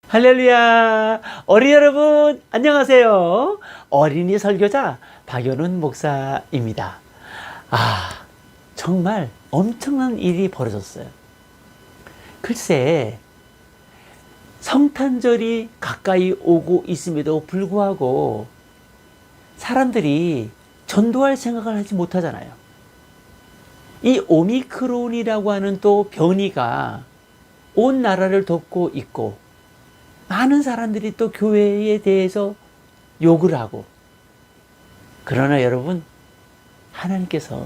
할렐루야! 어린이 여러분, 안녕하세요. 어린이 설교자 박연훈 목사입니다. 정말 엄청난 일이 벌어졌어요. 글쎄, 성탄절이 가까이 오고 있음에도 불구하고 사람들이 전도할 생각을 하지 못하잖아요. 이 오미크론이라고 하는 또 변이가 온 나라를 덮고 있고, 많은 사람들이 또 교회에 대해서 욕을 하고, 그러나 여러분, 하나님께서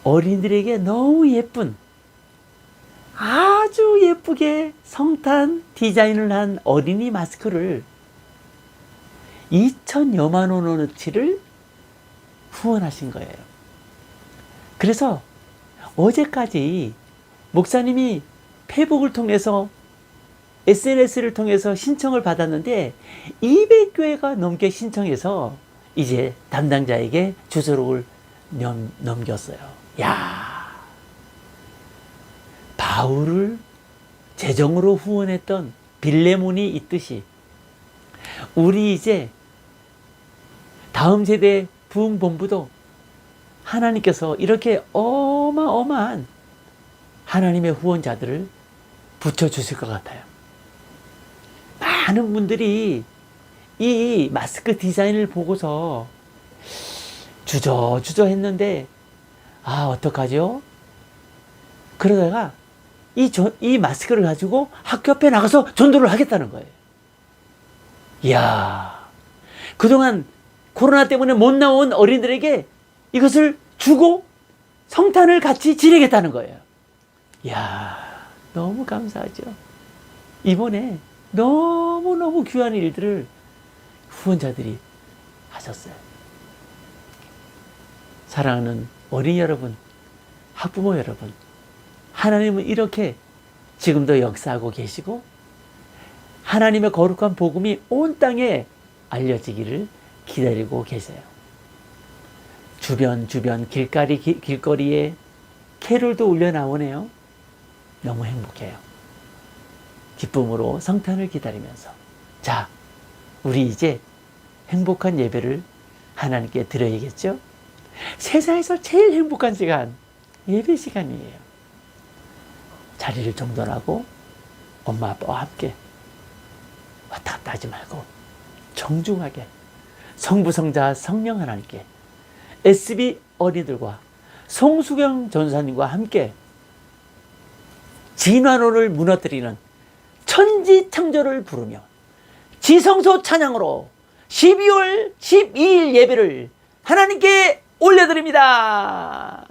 어린이들에게 너무 예쁜, 아주 예쁘게 성탄 디자인을 한 어린이 마스크를 2,000여만 원어치를 후원하신 거예요. 그래서 어제까지 목사님이 페이북을 통해서 SNS를 통해서 신청을 받았는데 200교회가 넘게 신청해서 이제 담당자에게 주소록을 넘겼어요. 야, 바울을 재정으로 후원했던 빌레몬이 있듯이 우리 이제 다음 세대 부흥본부도 하나님께서 이렇게 어마어마한 하나님의 후원자들을 붙여주실 것 같아요. 많은 분들이 이 마스크 디자인을 보고서 주저주저 했는데, 어떡하죠? 그러다가 이 마스크를 가지고 학교 앞에 나가서 전도를 하겠다는 거예요. 이야, 그동안 코로나 때문에 못 나온 어린이들에게 이것을 주고 성탄을 같이 지내겠다는 거예요. 이야, 너무 감사하죠. 이번에 너무너무 귀한 일들을 후원자들이 하셨어요. 사랑하는 어린이 여러분, 학부모 여러분, 하나님은 이렇게 지금도 역사하고 계시고 하나님의 거룩한 복음이 온 땅에 알려지기를 기다리고 계세요. 주변 길거리에 캐롤도 울려 나오네요. 너무 행복해요. 기쁨으로 성탄을 기다리면서, 자, 우리 이제 행복한 예배를 하나님께 드려야겠죠? 세상에서 제일 행복한 시간, 예배 시간이에요. 자리를 정돈하고 엄마 아빠와 함께 왔다 갔다 하지 말고 정중하게 성부 성자 성령 하나님께 SB 어린이들과 송수경 전사님과 함께 진화론을 무너뜨리는 천지창조를 부르며 지성소 찬양으로 12월 12일 예배를 하나님께 올려드립니다.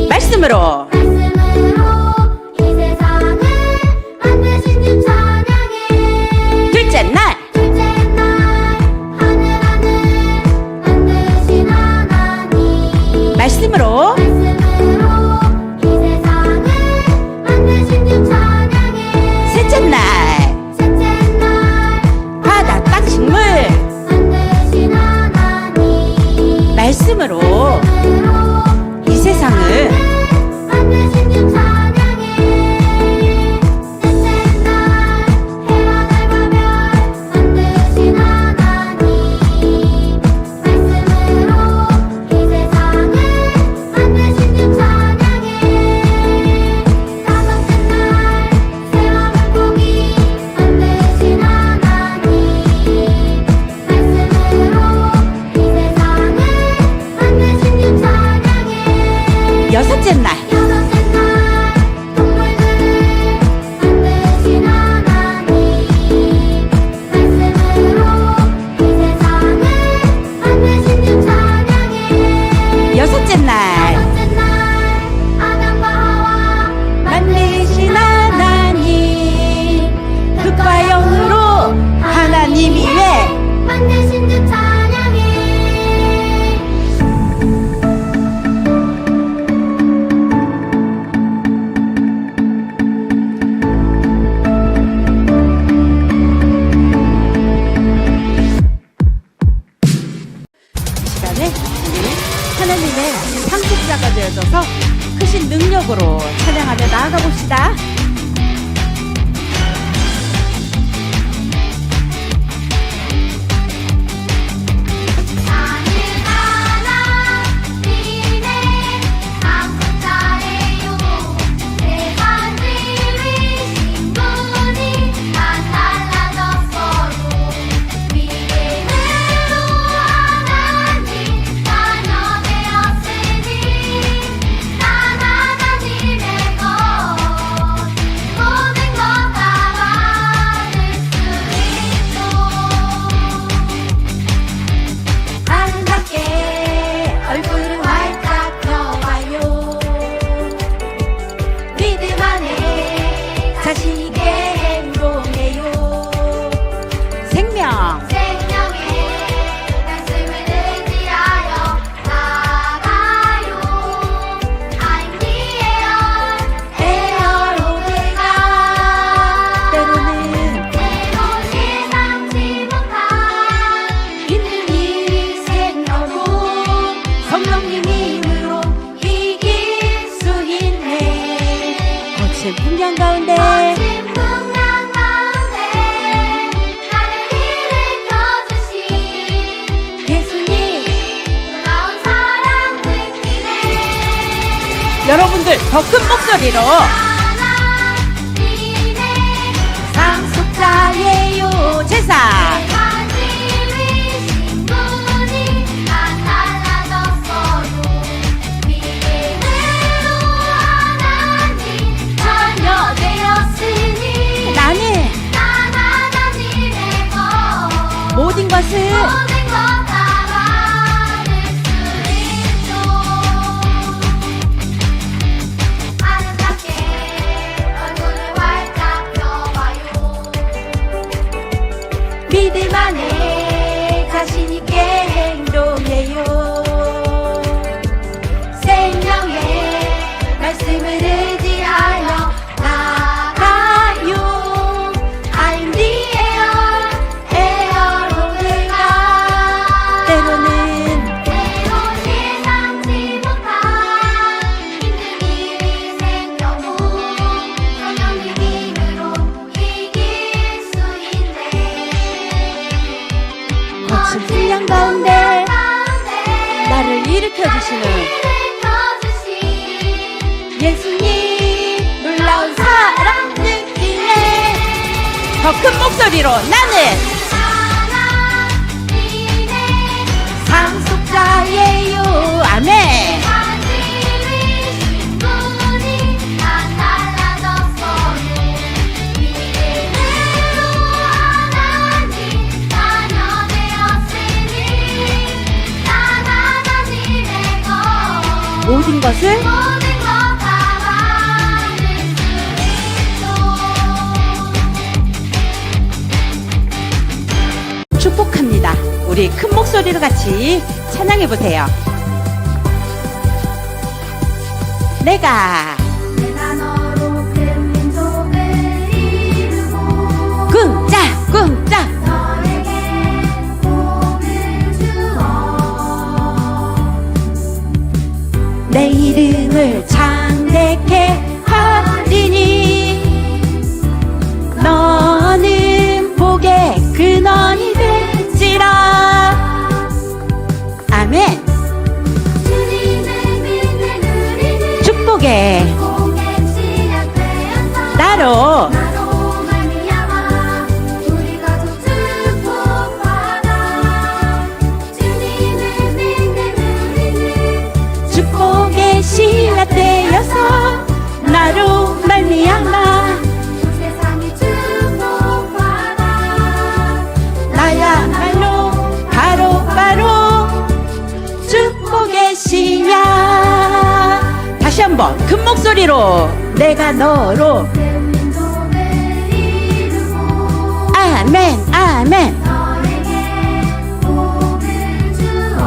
말씀으로 이 세상을 만드신 주 찬양해. 둘째 날 하늘 만드신 하나님. 말씀으로 이 세상을 만드신 주 찬양해. 셋째 날 바다 땅 식물 만드신 하나님. 말씀으로 이 세상을 만드신 주 찬양해. 셋째 날 해와 달과 별 만드신 하나님. 말씀으로 이 세상을 만드신 주 찬양해. 다섯째 날 새와 물고기 만드신 하나님. 말씀으로 이 세상을 만드신 주 때문에 우리 하나님의 상속자가 되어져서 크신 능력으로 찬양하며 나아가 봅시다. 풍경 가운데 나를 일으켜주신 예수님 놀라운 사랑 느끼네. 여러분들 더 큰 목소리로 상속자예요 제사 모든 것을 아름답게 얼굴을 활짝 펴봐요. 믿음 안에 자신 있게 행동해요. 생명의 말씀을 의지하여 나가요. I'm the air 오늘가 때로는 예상치 못한 힘든 일이 생겨도 성령님 힘으로 이길 수 있네. 거친 풍랑 가운데 나를 일으켜주시는 예수님 놀라운 사랑 느끼네. 더 큰 목소리로 나는 상속자예요. 아멘. 모든 것을 축복합니다. 우리 큰 목소리로 같이 찬양해 보세요. 내가 너로 큰 민족을 이루고 꿍짝꿍짝 너에게 복을 주어 내 이름을 창대케 하리니 너는 복의 근원이 될지라. 아멘. 주님을 믿는 우리는 축복의 복의 시작되었어. 나로 나로 말미암아 우리 가족 축복받아. 주님을 믿는 우리는 축복의 시작되어서 나로 말미암아 세상이 축복받아. 나야말로 바로 축복의 씨야. 다시 한번 큰 목소리로 내가 너로 큰 민족을 이루고 아멘 아멘 너에게 복을 주어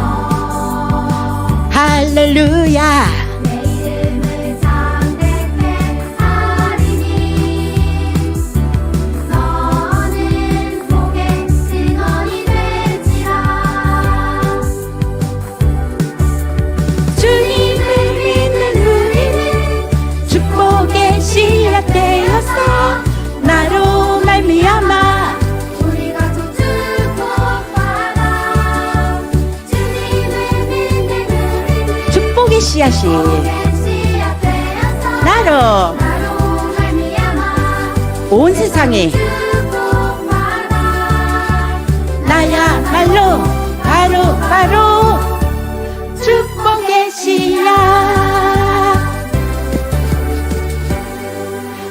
할렐루야. 내 이름을 창대케 하리니 너는 복의 근원이 될지라. 씨앗이 씨앗 되어서 나로 나로 말미암아 온 세상에 축복받아 나야말로 바로 축복의 씨앗.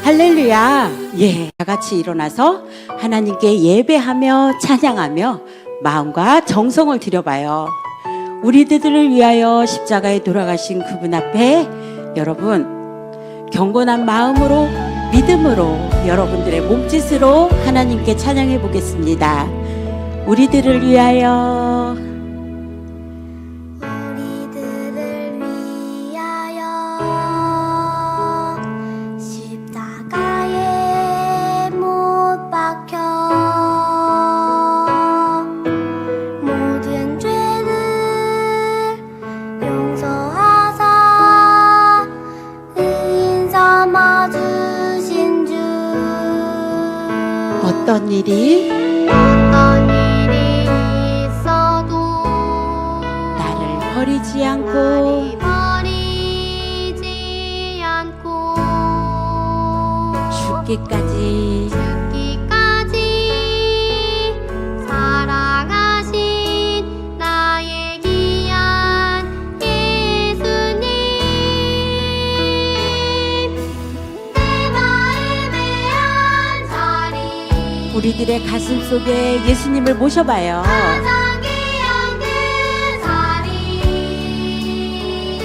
할렐루야. 예, 다 같이 일어나서 하나님께 예배하며 찬양하며 마음과 정성을 드려봐요. 우리들을 위하여 십자가에 돌아가신 그분 앞에 여러분 경건한 마음으로 믿음으로 여러분들의 몸짓으로 하나님께 찬양해 보겠습니다. 우리들을 위하여 우리들을 위하여 십자가에 못 박혀 모든 죄를 용서하사 의인 삼아 주신 주 어떤 일이 어떤 일이 있어도 나를 버리지 않고 버리지 않고 죽기까지 죽기까지 사랑하신 나의 귀한 예수님 내 마음의 한 자리 우리들의 가슴 속에 예수님을 모셔봐요. 가장 귀한 그 자리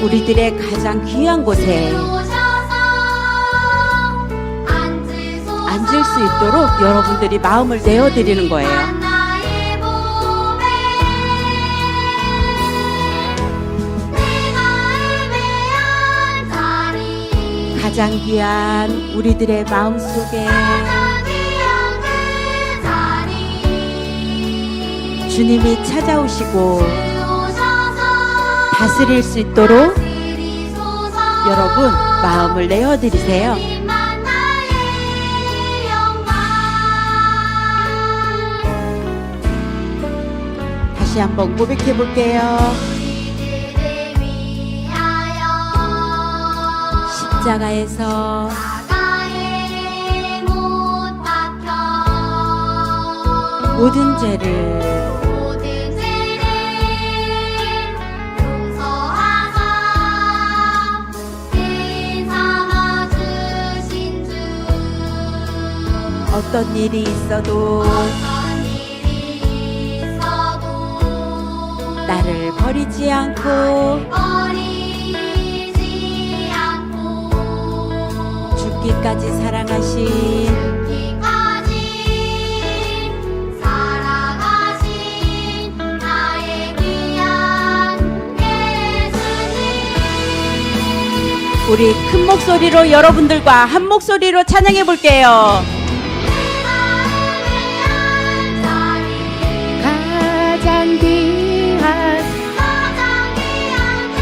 우리들의 가장 귀한 곳에 오셔서 앉을 수 있도록 여러분들이 마음을 내어드리는 거예요. 나의 몸에 내 마음의 한 자리 가장 귀한 우리들의 마음 속에 가장 귀한 그 자리 주님이 찾아오시고 오셔서 다스릴 수 있도록 다스리소서 여러분 마음을 내어드리세요. 주님만 나의 영광 다시 한번 고백해 볼게요. 우리들을 위하여 십자가에서 십자가에 못 박혀 모든 죄를 모든 죄를 용서하사 의인 삼아 주신 주 어떤 일이 있어도 어떤 일이 있어도 나를 버리지 않고 버리지 않고 죽기까지 사랑하신 죽기까지 사랑하신 나의 귀한 예수님 우리 큰 목소리로 여러분들과 한 목소리로 찬양해 볼게요. 내 마음의 한 자리 가장 귀한 가장 귀한 그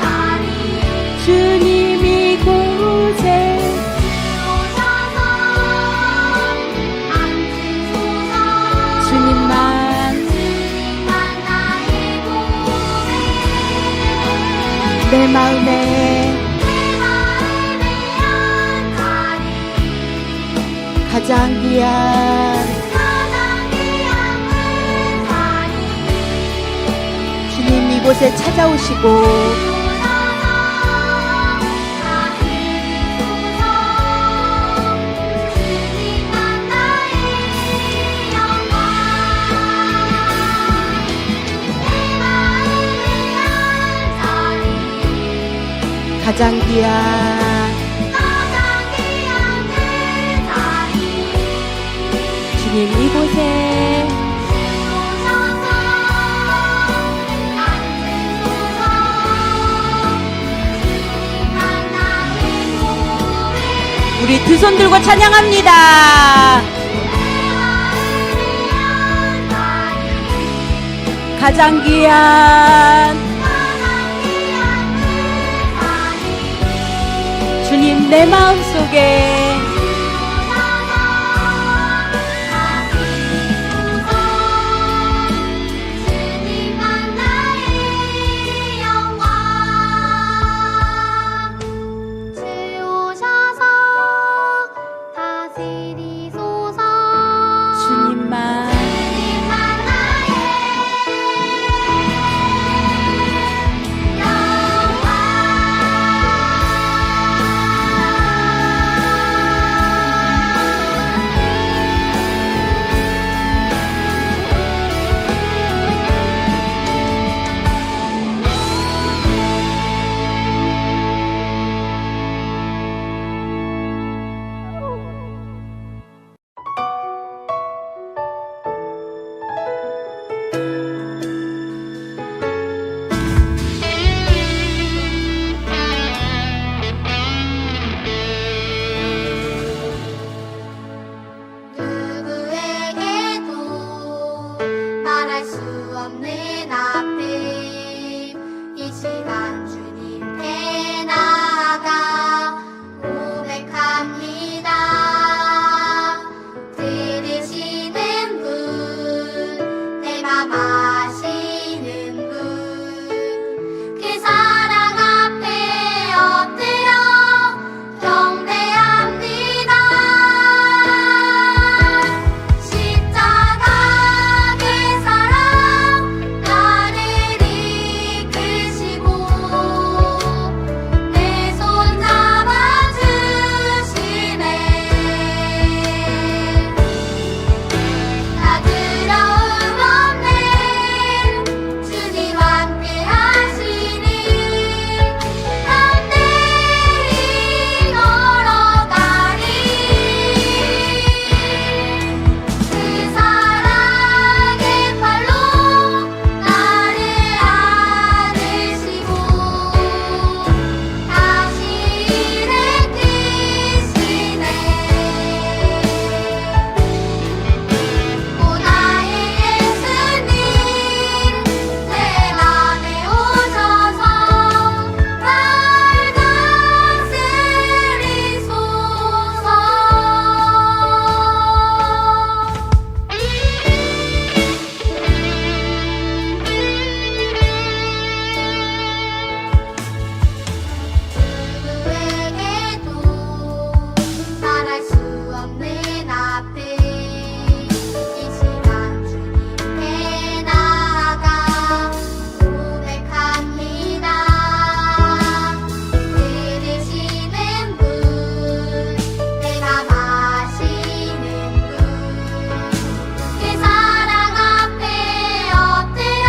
자리 주님 이곳에 오셔서 앉으소서 주님만 주님만 나의 몸에 내 마음에 내 마음의 한 자리 가장 귀한 가장 귀한 그 자리 주님 이곳에 찾아오시고 가장 귀한 주님 이곳에 우리 두 손 들고 찬양합니다. 가장 귀한 주님 내 마음속에 시간 주님께 나아가 고백합니다. 들으시는 분, 내 맘 아시는 분, 그 사랑 앞에 엎드려 경배합니다. 십자가 그 사랑 나를 이끄시고 내 손 잡아주시네. 나 두려움 없네. 주님 함께 하시니 담대히 걸어가리. 그 사랑의 팔로 나를 안으시고 다시 일으키시네. 오 나의 예수님, 내 맘에 오셔서 날 누구에게도 말할 수 없는 아픔, 이 시간 주님께 나아가 고백합니다. 들으시는 분, 내 맘 아시는 분, 그 사랑 앞에 엎드려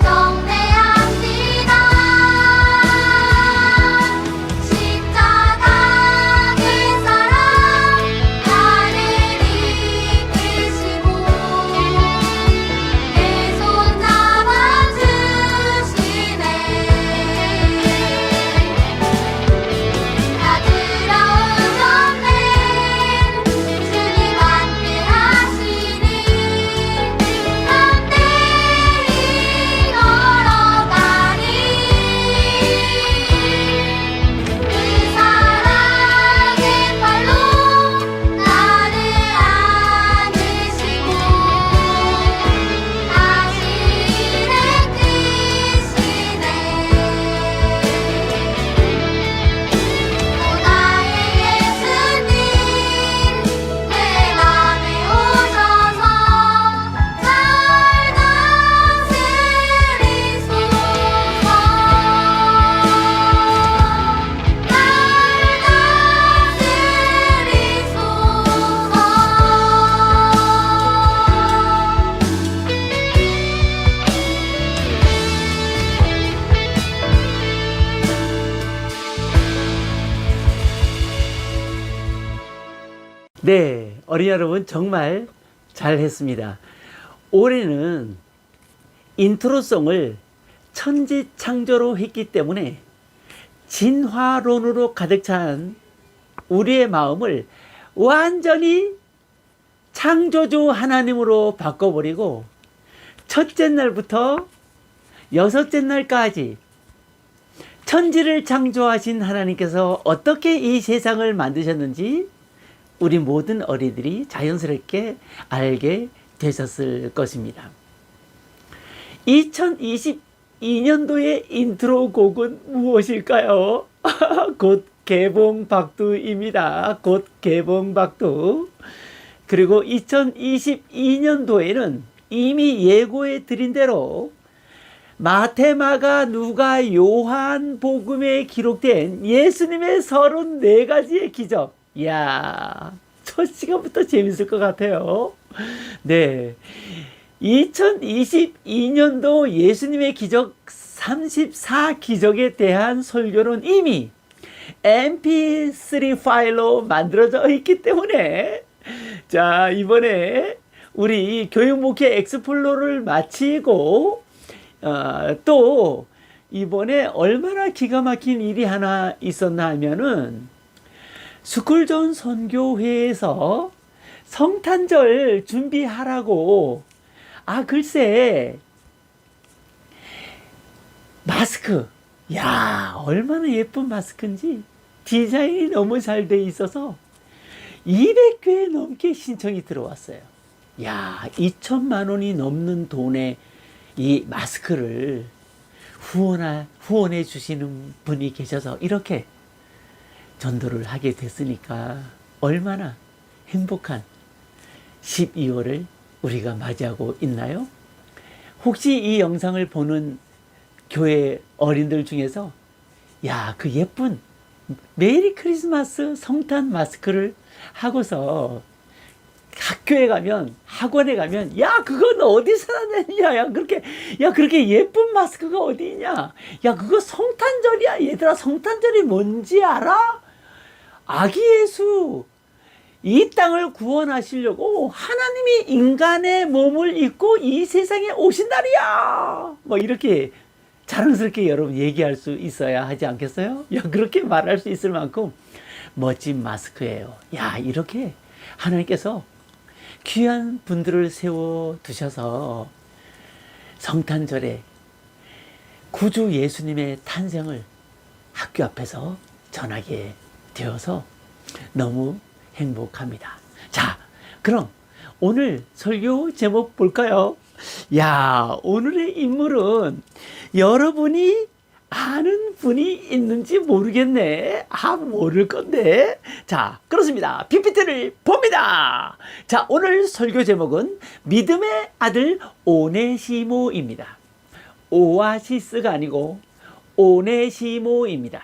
경배합니다. 십자가 그 사랑 나를 이끄시고 내 손 잡아주시네. 나 두려움 없네. 주님 함께 하시니 담대히 걸어가리. 그 사랑의 팔로 나를 안으시고 다시 일으키시네. 오 나의 예수님, 내 맘에 오셔서 날 네, 어린이 여러분 정말 잘했습니다. 올해는 인트로송을 천지창조로 했기 때문에 진화론으로 가득 찬 우리의 마음을 완전히 창조주 하나님으로 바꿔버리고 첫째 날부터 여섯째 날까지 천지를 창조하신 하나님께서 어떻게 이 세상을 만드셨는지 우리 모든 어린이들이 자연스럽게 알게 되셨을 것입니다. 2022년도의 인트로 곡은 무엇일까요? 곧 개봉박두입니다. 곧 개봉박두. 그리고 2022년도에는 이미 예고해 드린 대로 마태, 마가, 누가, 요한 복음에 기록된 예수님의 34가지의 기적. 이야, 첫 시간부터 재밌을 것 같아요. 네. 2022년도 예수님의 기적 34기적에 대한 설교는 이미 mp3 파일로 만들어져 있기 때문에 자, 이번에 우리 교육목회 엑스플로를 마치고 또 이번에 얼마나 기가 막힌 일이 하나 있었나 하면은 스쿨존 선교회에서 성탄절 준비하라고 글쎄 마스크. 야, 얼마나 예쁜 마스크인지 디자인이 너무 잘 돼 있어서 200개 넘게 신청이 들어왔어요. 야, 2천만 원이 넘는 돈에 이 마스크를 후원해 주시는 분이 계셔서 이렇게 전도를 하게 됐으니까 얼마나 행복한 12월을 우리가 맞이하고 있나요? 혹시 이 영상을 보는 교회 어린들 중에서 야, 그 예쁜 메리 크리스마스 성탄 마스크를 하고서 학교에 가면, 학원에 가면, 야, 그건 어디서 났냐? 야, 그렇게 예쁜 마스크가 어디 있냐? 야, 그거 성탄절이야. 얘들아, 성탄절이 뭔지 알아? 아기 예수, 이 땅을 구원하시려고 하나님이 인간의 몸을 입고 이 세상에 오신 날이야. 뭐, 이렇게 자랑스럽게 여러분 얘기할 수 있어야 하지 않겠어요? 야, 그렇게 말할 수 있을 만큼 멋진 마스크예요. 야, 이렇게 하나님께서 귀한 분들을 세워 두셔서 성탄절에 구주 예수님의 탄생을 학교 앞에서 전하게 되어서 너무 행복합니다. 자, 그럼 오늘 설교 제목 볼까요? 야, 오늘의 인물은 여러분이 아는 분이 있는지 모르겠네. 모를 건데. 자, 그렇습니다. PPT를 봅니다. 자, 오늘 설교 제목은 믿음의 아들 오네시모입니다. 오아시스가 아니고 오네시모입니다.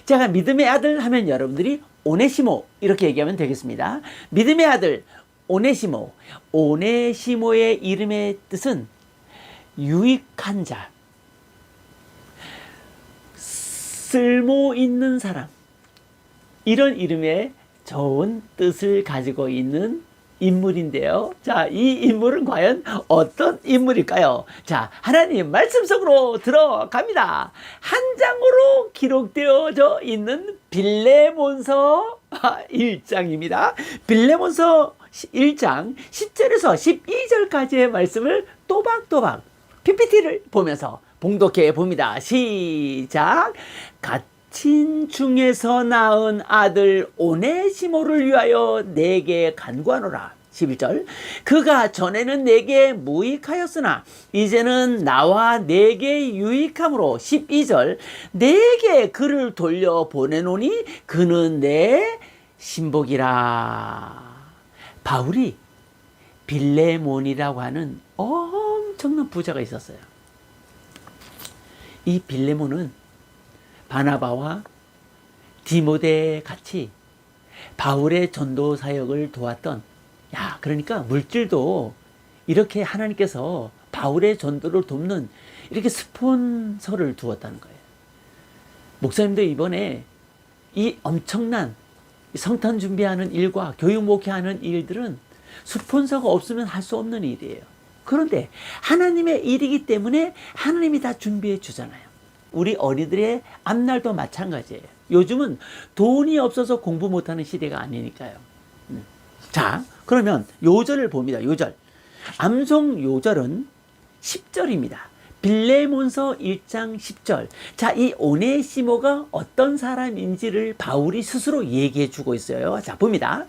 제가 믿음의 아들 하면 여러분들이 오네시모 이렇게 얘기하면 되겠습니다. 믿음의 아들 오네시모. 오네시모의 이름의 뜻은 유익한 자, 쓸모 있는 사람, 이런 이름의 좋은 뜻을 가지고 있는 인물인데요. 자, 이 인물은 과연 어떤 인물일까요? 자, 하나님 말씀 속으로 들어갑니다. 한 장으로 기록되어져 있는 빌레몬서 1장입니다. 빌레몬서 1장 10절에서 12절까지의 말씀을 또박또박 PPT를 보면서 봉독해 봅니다. 시작. 갇힌 중에서 낳은 아들 오네시모를 위하여 내게 간구하노라. 11절. 그가 전에는 내게 무익하였으나 이제는 나와 내게 유익함으로. 12절. 내게 그를 돌려 보내노니 그는 내 신복이라. 바울이 빌레몬이라고 하는 엄청난 부자가 있었어요. 이 빌레몬은 바나바와 디모데 같이 바울의 전도 사역을 도왔던, 야, 그러니까 물질도 이렇게 하나님께서 바울의 전도를 돕는 이렇게 스폰서를 두었다는 거예요. 목사님도 이번에 이 엄청난 성탄 준비하는 일과 교육 목회하는 일들은 스폰서가 없으면 할 수 없는 일이에요. 그런데 하나님의 일이기 때문에 하나님이 다 준비해 주잖아요. 우리 어린이들의 앞날도 마찬가지예요. 요즘은 돈이 없어서 공부 못하는 시대가 아니니까요. 자, 그러면 요절을 봅니다. 요절. 암송 요절은 10절입니다. 빌레몬서 1장 10절. 자, 이 오네시모가 어떤 사람인지를 바울이 스스로 얘기해 주고 있어요. 자, 봅니다.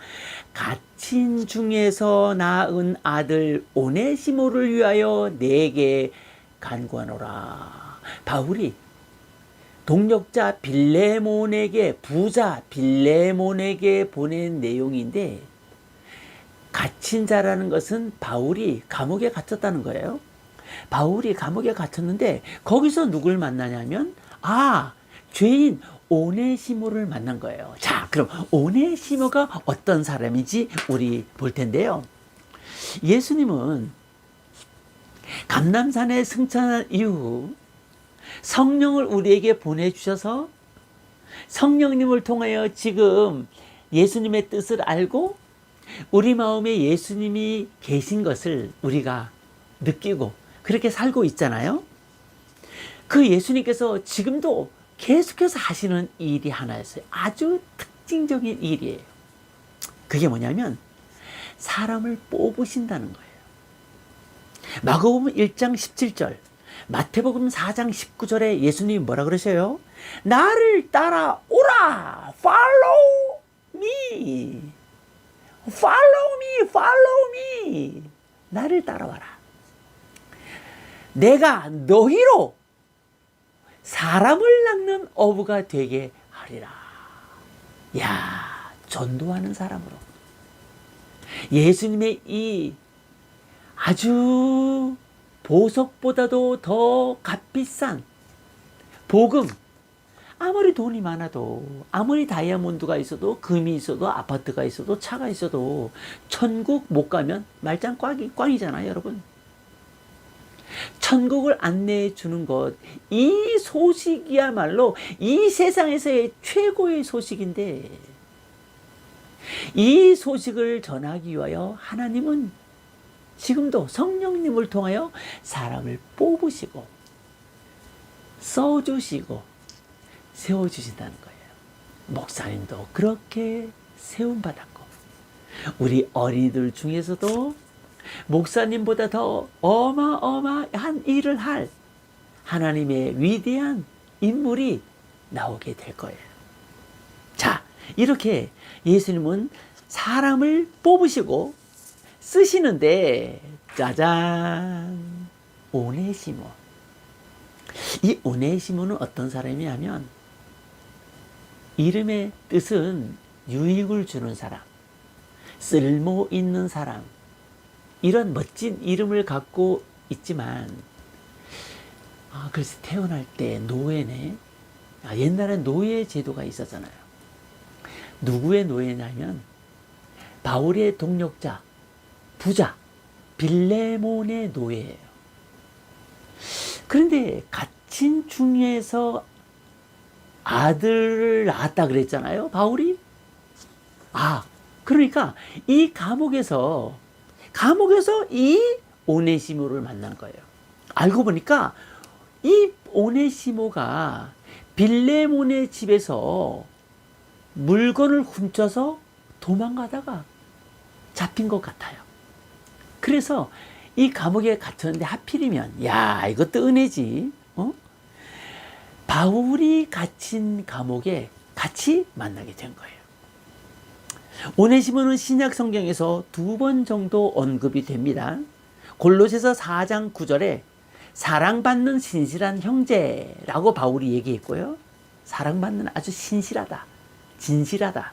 갇힌 중에서 낳은 아들 오네시모를 위하여 내게 간구하노라. 바울이 동력자 빌레몬에게, 부자 빌레몬에게 보낸 내용인데, 갇힌 자라는 것은 바울이 감옥에 갇혔다는 거예요. 바울이 감옥에 갇혔는데 거기서 누굴 만나냐면 죄인 오네시모를 만난 거예요. 자, 그럼 오네시모가 어떤 사람인지 우리 볼 텐데요. 예수님은 감람산에 승천한 이후 성령을 우리에게 보내주셔서 성령님을 통하여 지금 예수님의 뜻을 알고 우리 마음에 예수님이 계신 것을 우리가 느끼고 그렇게 살고 있잖아요. 그 예수님께서 지금도 계속해서 하시는 일이 하나였어요. 아주 특징적인 일이에요. 그게 뭐냐면 사람을 뽑으신다는 거예요. 마가복음 1장 17절. 마태복음 4장 19절에 예수님이 뭐라 그러셔요? 나를 따라오라. Follow me. Follow me. Follow me. 나를 따라와라. 내가 너희로 사람을 낚는 어부가 되게 하리라. 야, 전도하는 사람으로. 예수님의 이 아주 보석보다도 더 값비싼 복음, 아무리 돈이 많아도, 아무리 다이아몬드가 있어도, 금이 있어도, 아파트가 있어도, 차가 있어도 천국 못 가면 말짱 꽝이잖아요, 여러분. 천국을 안내해 주는 것, 이 소식이야말로 이 세상에서의 최고의 소식인데, 이 소식을 전하기 위하여 하나님은 지금도 성령님을 통하여 사람을 뽑으시고 써주시고 세워주신다는 거예요. 목사님도 그렇게 세움받았고, 우리 어린이들 중에서도 목사님보다 더 어마어마한 일을 할 하나님의 위대한 인물이 나오게 될 거예요. 자, 이렇게 예수님은 사람을 뽑으시고 쓰시는데, 짜잔, 오네시모. 이 오네시모는 어떤 사람이냐면, 이름의 뜻은 유익을 주는 사람, 쓸모 있는 사람, 이런 멋진 이름을 갖고 있지만, 그래서 태어날 때 노예네. 옛날엔 노예 제도가 있었잖아요. 누구의 노예냐면 바울의 동력자, 부자 빌레몬의 노예예요. 그런데 갇힌 중에서 아들을 낳았다 그랬잖아요, 바울이. 그러니까 이 감옥에서 이 오네시모를 만난 거예요. 알고 보니까 이 오네시모가 빌레몬의 집에서 물건을 훔쳐서 도망가다가 잡힌 것 같아요. 그래서 이 감옥에 갇혔는데 하필이면, 야, 이것도 은혜지. 바울이 갇힌 감옥에 같이 만나게 된 거예요. 오네시모는 신약 성경에서 2번 정도 언급이 됩니다. 골로새서 4장 9절에 사랑받는 신실한 형제라고 바울이 얘기했고요. 사랑받는 아주 신실하다, 진실하다.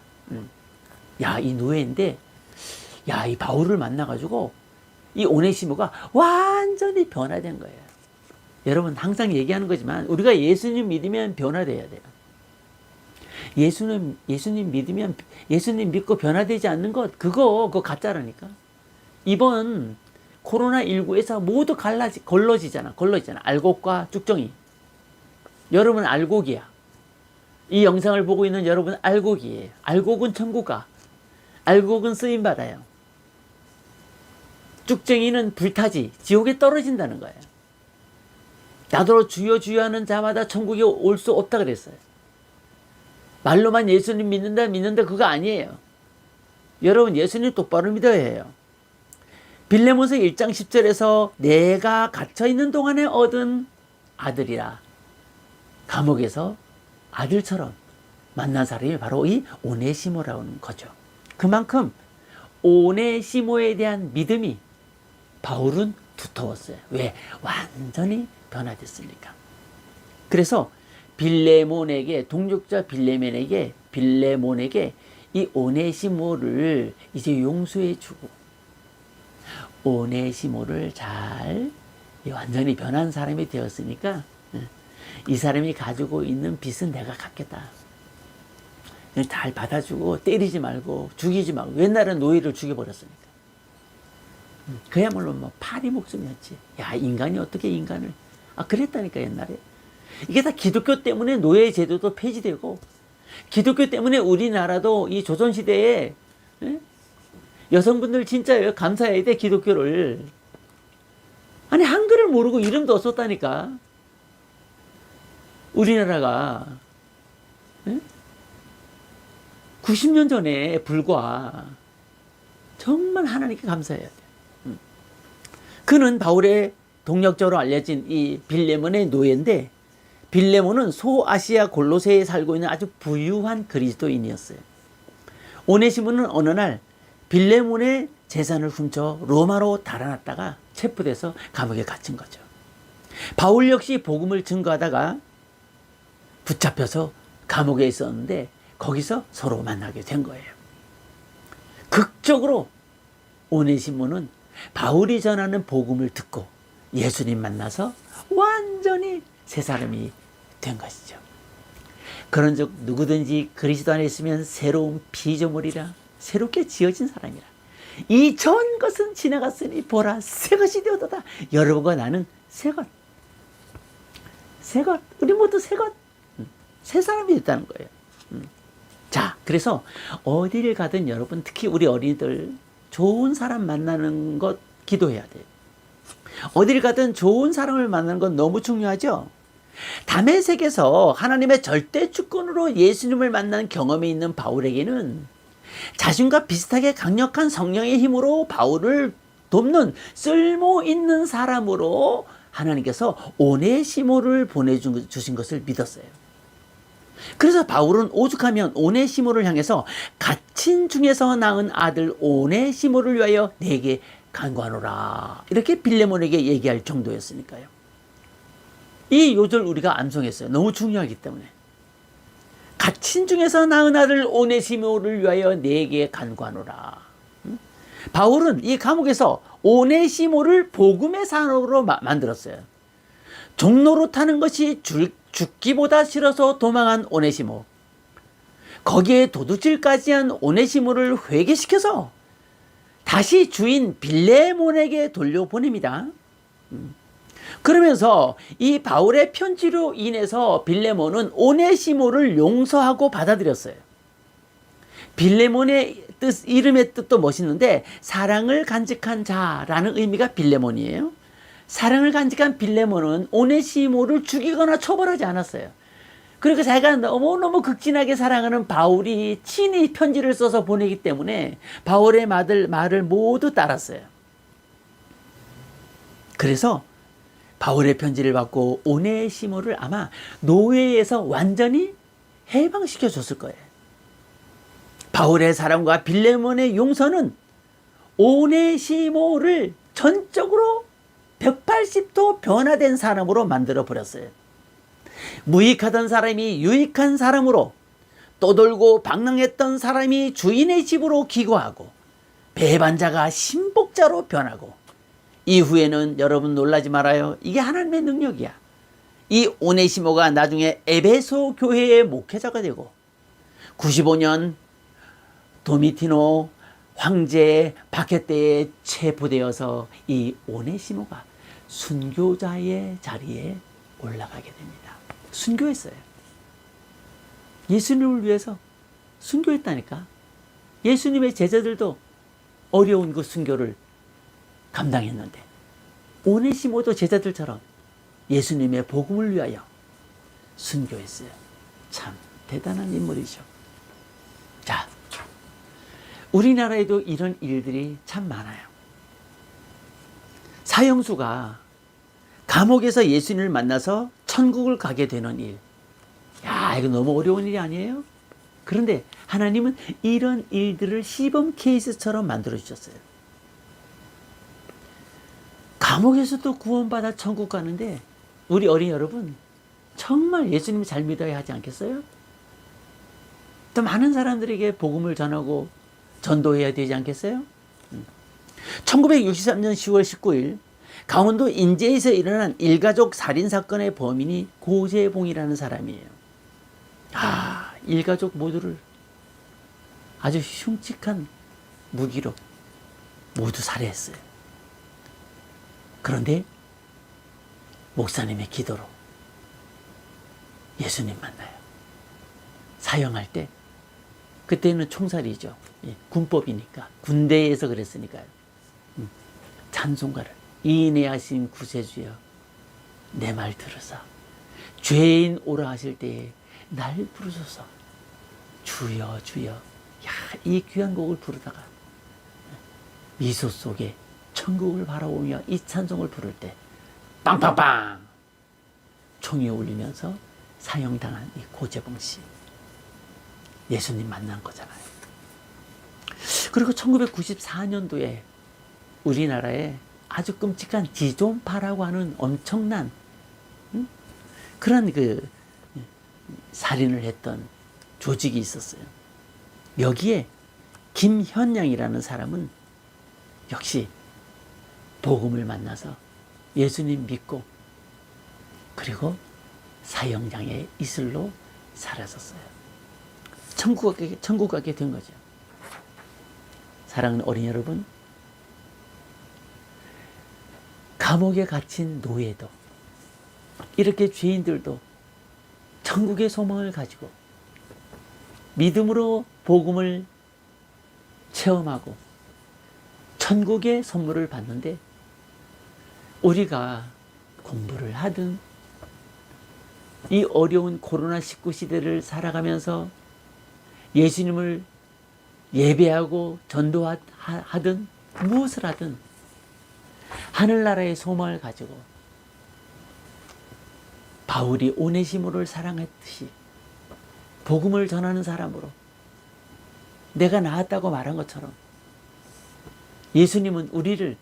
야, 이 노예인데, 야, 이 바울을 만나가지고 이 오네시모가 완전히 변화된 거예요. 여러분, 항상 얘기하는 거지만 우리가 예수님 믿으면 변화돼야 돼요. 예수님 믿으면, 예수님 믿고 변화되지 않는 것, 그거 가짜라니까. 이번 코로나19에서 모두 걸러지잖아. 알곡과 쭉정이. 여러분 알곡이야. 이 영상을 보고 있는 여러분 알곡이에요. 알곡은 천국 가. 알곡은 쓰임받아요. 쭉정이는 불타지. 지옥에 떨어진다는 거예요. 나더러 주여 주여 하는 자마다 천국에 올 수 없다 그랬어요. 말로만 예수님 믿는다 그거 아니에요. 여러분, 예수님 똑바로 믿어야 해요. 빌레몬서 1장 10절에서 내가 갇혀있는 동안에 얻은 아들이라, 감옥에서 아들처럼 만난 사람이 바로 이 오네시모라는 거죠. 그만큼 오네시모에 대한 믿음이 바울은 두터웠어요. 왜? 완전히 변화됐으니까. 그래서 빌레몬에게, 동력자 빌레몬에게 이 오네시모를 이제 용서해 주고, 오네시모를 잘 완전히 변한 사람이 되었으니까 이 사람이 가지고 있는 빚은 내가 갚겠다. 잘 받아주고, 때리지 말고 죽이지 말고. 옛날엔 노예를 죽여버렸으니까. 그야말로 뭐 파리 목숨이었지. 야, 인간이 어떻게 인간을. 그랬다니까, 옛날에. 이게 다 기독교 때문에 노예 제도도 폐지되고, 기독교 때문에 우리나라도 이 조선시대에 여성분들 진짜 감사해야 돼, 기독교를. 아니, 한글을 모르고 이름도 없었다니까. 우리나라가 90년 전에 불과 정말 하나님께 감사해야 돼. 그는 바울의 동력적으로 알려진 이 빌레몬의 노예인데, 빌레몬은 소아시아 골로새에 살고 있는 아주 부유한 그리스도인이었어요. 오네시모는 어느 날 빌레몬의 재산을 훔쳐 로마로 달아났다가 체포돼서 감옥에 갇힌 거죠. 바울 역시 복음을 증거하다가 붙잡혀서 감옥에 있었는데 거기서 서로 만나게 된 거예요. 극적으로 오네시모는 바울이 전하는 복음을 듣고 예수님 만나서 완전히 새 사람이 된 것이죠. 그런즉 누구든지 그리스도 안에 있으면 새로운 피조물이라, 새롭게 지어진 사람이라. 이 전 것은 지나갔으니 보라 새 것이 되었도다. 여러분과 나는 새 것, 우리 모두 새 것, 새 사람이 됐다는 거예요. 자, 그래서 어디를 가든 여러분, 특히 우리 어린이들 좋은 사람 만나는 것 기도해야 돼요. 어디를 가든 좋은 사람을 만나는 건 너무 중요하죠. 다메섹에서 하나님의 절대 주권으로 예수님을 만난 경험이 있는 바울에게는 자신과 비슷하게 강력한 성령의 힘으로 바울을 돕는 쓸모 있는 사람으로 하나님께서 오네시모를 보내주신 것을 믿었어요. 그래서 바울은 오죽하면 오네시모를 향해서 갇힌 중에서 낳은 아들 오네시모를 위하여 내게 간구하노라, 이렇게 빌레몬에게 얘기할 정도였으니까요. 이 요절 우리가 암송했어요. 너무 중요하기 때문에. 갇힌 중에서 낳은 아들 오네시모를 위하여 내게 간구하노라. 바울은 이 감옥에서 오네시모를 복음의 산으로 만들었어요. 종로로 타는 것이 죽기보다 싫어서 도망한 오네시모, 거기에 도둑질까지 한 오네시모를 회개시켜서 다시 주인 빌레몬에게 돌려보냅니다. 그러면서 이 바울의 편지로 인해서 빌레몬은 오네시모를 용서하고 받아들였어요. 빌레몬의 이름의 뜻도 멋있는데 사랑을 간직한 자라는 의미가 빌레몬이에요. 사랑을 간직한 빌레몬은 오네시모를 죽이거나 처벌하지 않았어요. 그러니까 자기가 너무너무 극진하게 사랑하는 바울이 친히 편지를 써서 보내기 때문에 바울의 말을 모두 따랐어요. 그래서 바울의 편지를 받고 오네시모를 아마 노예에서 완전히 해방시켜 줬을 거예요. 바울의 사랑과 빌레몬의 용서는 오네시모를 전적으로 180도 변화된 사람으로 만들어 버렸어요. 무익하던 사람이 유익한 사람으로, 떠돌고 방랑했던 사람이 주인의 집으로 기거하고, 배반자가 신복자로 변하고, 이후에는 여러분 놀라지 말아요. 이게 하나님의 능력이야. 이 오네시모가 나중에 에베소 교회의 목회자가 되고 95년 도미티노 황제 박해 때에 체포되어서 이 오네시모가 순교자의 자리에 올라가게 됩니다. 순교했어요. 예수님을 위해서 순교했다니까. 예수님의 제자들도 어려운 그 순교를 감당했는데 오네시모도 제자들처럼 예수님의 복음을 위하여 순교했어요. 참 대단한 인물이죠. 자, 우리나라에도 이런 일들이 참 많아요. 사형수가 감옥에서 예수님을 만나서 천국을 가게 되는 일. 야, 이거 너무 어려운 일이 아니에요? 그런데 하나님은 이런 일들을 시범 케이스처럼 만들어 주셨어요. 감옥에서도 구원받아 천국 가는데 우리 어린 여러분 정말 예수님을 잘 믿어야 하지 않겠어요? 또 많은 사람들에게 복음을 전하고 전도해야 되지 않겠어요? 1963년 10월 19일 강원도 인제에서 일어난 일가족 살인사건의 범인이 고재봉이라는 사람이에요. 일가족 모두를 아주 흉측한 무기로 모두 살해했어요. 그런데 목사님의 기도로 예수님 만나요. 사형할 때, 그때는 총살이죠. 군법이니까, 군대에서 그랬으니까요. 찬송가를, 인애하신 구세주여 내 말 들으사 죄인 오라 하실 때에 날 부르소서 주여 주여. 야, 이 귀한 곡을 부르다가 미소 속에 천국을 바라보며 이 찬송을 부를 때 빵빵빵 총이 울리면서 사형당한 이 고재봉 씨. 예수님 만난 거잖아요. 그리고 1994년도에 우리나라에 아주 끔찍한 지존파라고 하는 엄청난 그런 살인을 했던 조직이 있었어요. 여기에 김현양이라는 사람은 역시 복음을 만나서 예수님 믿고 그리고 사형장의 이슬로 사라졌어요. 천국 가게 된 거죠. 사랑하는 어린이 여러분, 감옥에 갇힌 노예도 이렇게 죄인들도 천국의 소망을 가지고 믿음으로 복음을 체험하고 천국의 선물을 받는데 우리가 공부를 하든 이 어려운 코로나19 시대를 살아가면서 예수님을 예배하고 전도하든 무엇을 하든 하늘나라의 소망을 가지고 바울이 오네시모를 사랑했듯이 복음을 전하는 사람으로 내가 나았다고 말한 것처럼 예수님은 우리를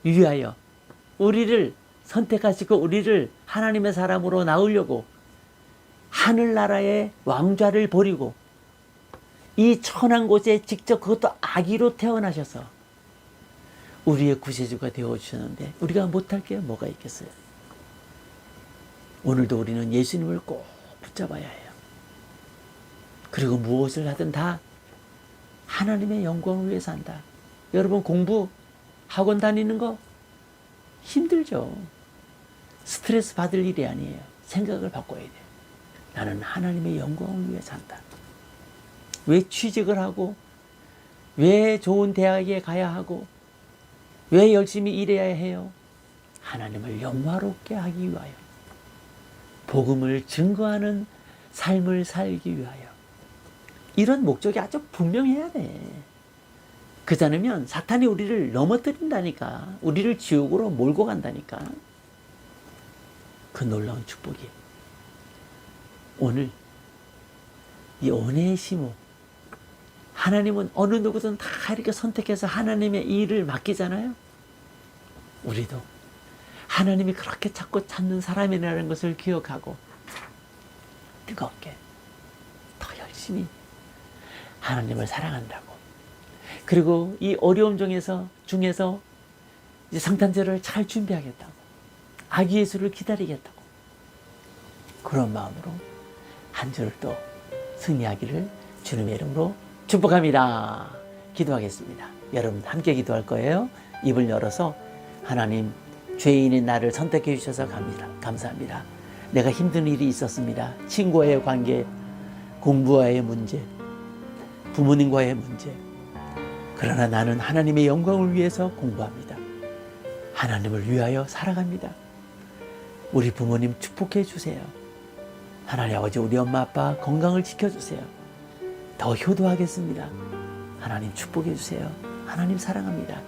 위하여 우리를 선택하시고 우리를 하나님의 사람으로 낳으려고 하늘나라의 왕좌를 버리고 이 천한 곳에 직접 그것도 아기로 태어나셔서 우리의 구세주가 되어주셨는데 우리가 못할 게 뭐가 있겠어요? 오늘도 우리는 예수님을 꼭 붙잡아야 해요. 그리고 무엇을 하든 다 하나님의 영광을 위해서 한다. 여러분 공부 학원 다니는 거 힘들죠. 스트레스 받을 일이 아니에요. 생각을 바꿔야 돼요. 나는 하나님의 영광을 위해서 한다. 왜 취직을 하고 왜 좋은 대학에 가야 하고 왜 열심히 일해야 해요? 하나님을 영화롭게 하기 위하여 복음을 증거하는 삶을 살기 위하여 이런 목적이 아주 분명해야 돼. 그렇지 않으면 사탄이 우리를 넘어뜨린다니까. 우리를 지옥으로 몰고 간다니까. 그 놀라운 축복이 오늘 이 오네시모 하나님은 어느 누구든 다 이렇게 선택해서 하나님의 일을 맡기잖아요. 우리도 하나님이 그렇게 자꾸 찾는 사람이라는 것을 기억하고 뜨겁게 더 열심히 하나님을 사랑한다고. 그리고 이 어려움 중에서 이제 성탄절을 잘 준비하겠다고. 아기 예수를 기다리겠다고. 그런 마음으로 한 주를 또 승리하기를 주님의 이름으로 축복합니다. 기도하겠습니다. 여러분 함께 기도할 거예요. 입을 열어서 하나님 죄인인 나를 선택해 주셔서 감사합니다. 내가 힘든 일이 있었습니다. 친구와의 관계, 공부와의 문제, 부모님과의 문제. 그러나 나는 하나님의 영광을 위해서 공부합니다. 하나님을 위하여 살아갑니다. 우리 부모님 축복해 주세요. 하나님 아버지 우리 엄마 아빠 건강을 지켜주세요. 더 효도하겠습니다. 하나님 축복해 주세요. 하나님 사랑합니다.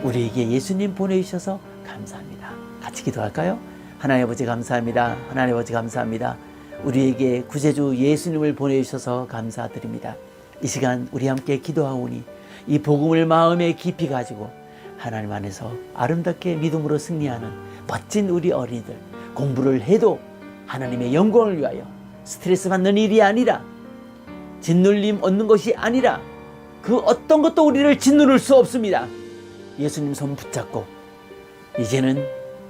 우리에게 예수님 보내주셔서 감사합니다. 같이 기도할까요? 하나님 아버지 감사합니다. 하나님 아버지 감사합니다. 우리에게 구세주 예수님을 보내주셔서 감사드립니다. 이 시간 우리 함께 기도하오니 이 복음을 마음에 깊이 가지고 하나님 안에서 아름답게 믿음으로 승리하는 멋진 우리 어린이들, 공부를 해도 하나님의 영광을 위하여 스트레스 받는 일이 아니라 짓눌림 얻는 것이 아니라 그 어떤 것도 우리를 짓누를 수 없습니다. 예수님 손 붙잡고 이제는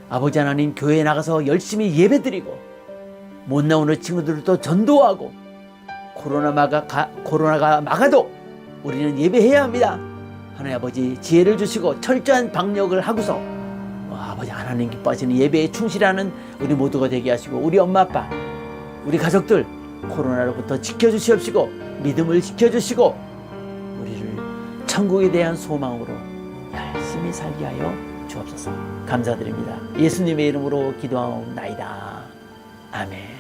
아버지 하나님 교회에 나가서 열심히 예배드리고 못 나오는 친구들도 전도하고 코로나가 막아도 우리는 예배해야 합니다. 하나님 아버지 지혜를 주시고 철저한 방역을 하고서 아버지 하나님 기뻐하시는 예배에 충실하는 우리 모두가 되게 하시고 우리 엄마 아빠 우리 가족들 코로나로부터 지켜주시옵시고 믿음을 지켜주시고 우리를 천국에 대한 소망으로 열심히 살게 하여 주옵소서. 감사드립니다. 예수님의 이름으로 기도하옵나이다. 아멘.